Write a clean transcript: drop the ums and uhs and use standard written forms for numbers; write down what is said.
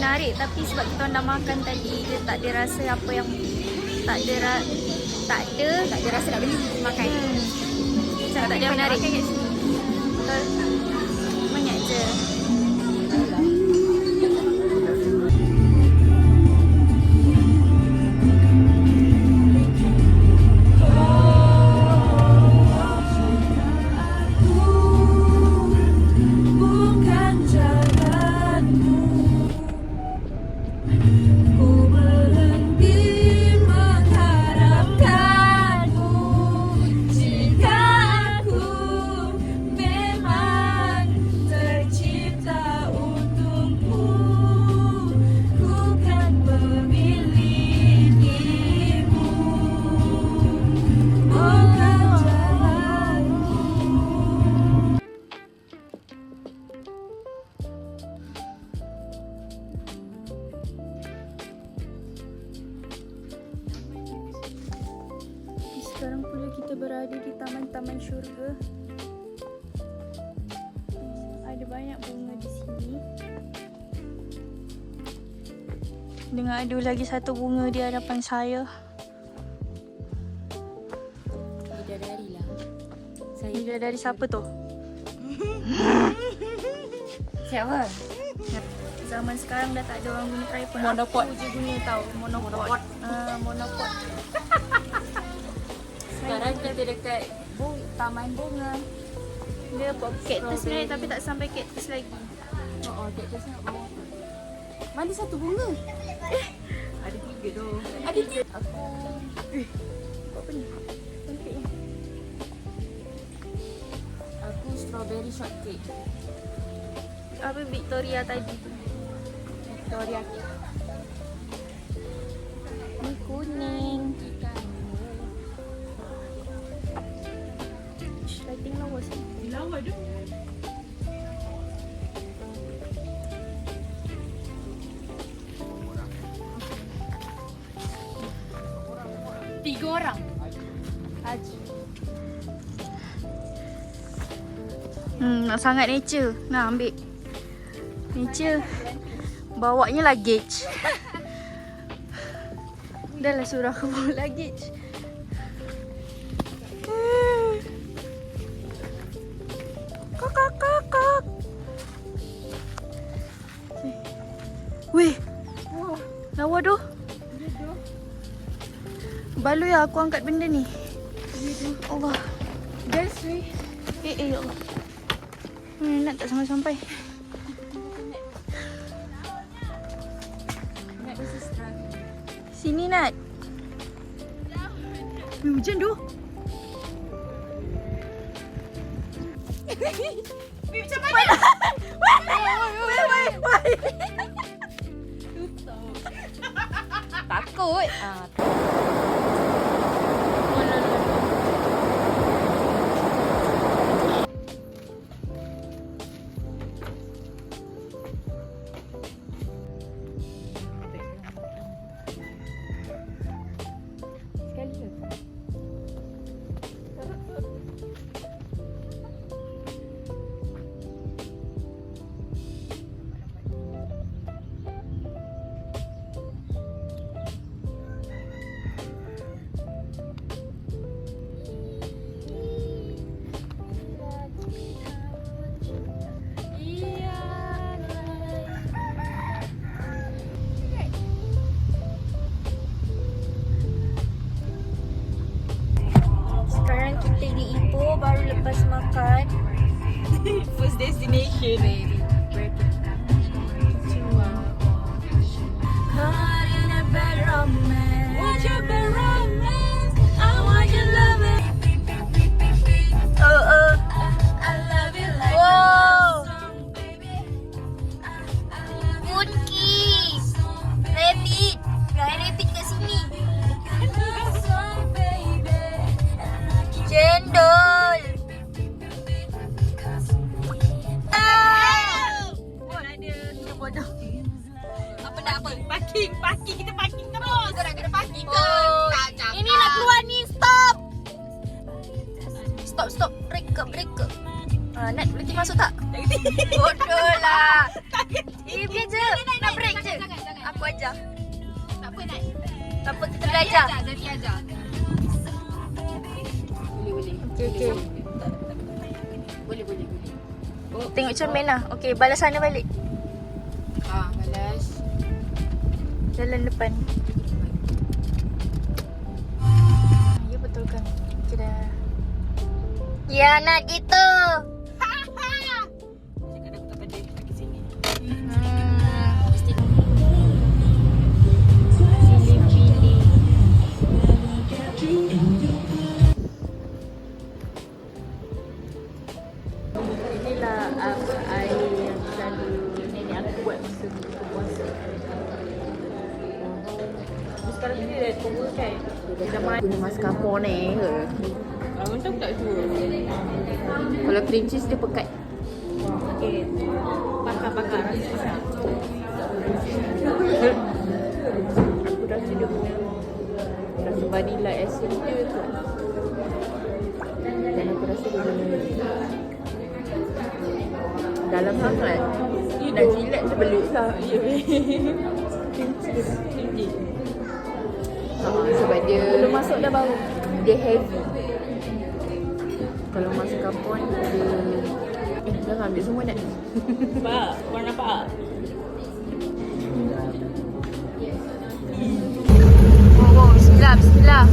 menarik, tapi sebab kita orang dah makan tadi, dia tak ada rasa apa yang tak ada rasa nak beli makan. Macam tak ada yang menarik. Betul. Banyak je. Sekarang pula kita berada di taman-taman syurga. Ada banyak bunga di sini. Dengan ada lagi satu bunga di hadapan saya. Bidadari lah. Bidadari siapa tu? Siapa? Zaman sekarang dah tak ada orang guna tripod. Monopod. Aku je guna tau. Monopod. Monopod. Sekarang kita dekat taman bunga. Dia cactus sebenarnya tapi tak sampai cactus lagi. Oh, cactus nak bawa. Mana satu bunga? Ada 3 tu. Ada 3. Aku Apa ni? Cantik ni. Aku strawberry shortcake. Apa Victoria tadi tu? Victoria cake. Ni kuning. Lighting lawas ni. Lawa tu. Tiga orang. Haji. Nak sangat nature. Nak ambil nature. Bawanya luggage. Dah lah suruh aku bawa luggage. Kakak. Weh. Lawa tu. Baloi aku angkat benda ni. Allah. Best weh. Ya Allah. Nak tak sampai-sampai. Nak mesti struggle. Sini Nat. Hujan tu. Macam mana? Wait. Takut. Sekali ke? Sekarang kita di Ipoh baru lepas makan. First destination. Baby. Caught in a bad romance. What's your bad romance? I want your loving. Oh. I love you like Wow. a song, baby. Monkey. Rabbit. Rabbit kat sini. Song, baby. Cendol. Parking. Kita parking terus. Kita nak kena parking ke? Tak cakap. Ini nak keluar ni. Stop. Break ke. Nat boleh pergi masuk tak? Bodoh lah. Biar je. Nak break je. Aku ajar. Tak apa Nat. Tak apa, kita belajar. Jadi ajar. Boleh. Okay. Boleh. Tengok cermin lah. Okay, balas sana balik. Balas. Jalan depan. Ya, betulkan. Okay dah. Ya, Nat gitu. Cakap aku tak pandai pergi sini. Mesti pilih-pilih. Inilah air yang selalu nenek aku buat masa buka puasa. Sekarang ni dah tua kan? Dah mati. Guna mascarpone ni ke? Macam tak sure. Kalau cream cheese dia pekat. Okay. Bakar-bakar. Aku rasa dia punya rasa vanilla essence dia tu. Dan aku rasa dia punya dalam sangat. Nak jilat tu belut lah. Sebab dia Belum masuk dah bau. dia heavy. Kalau mascarpone dia jangan ambil semua Nat. Nampak? Korang nampak? Bismillah.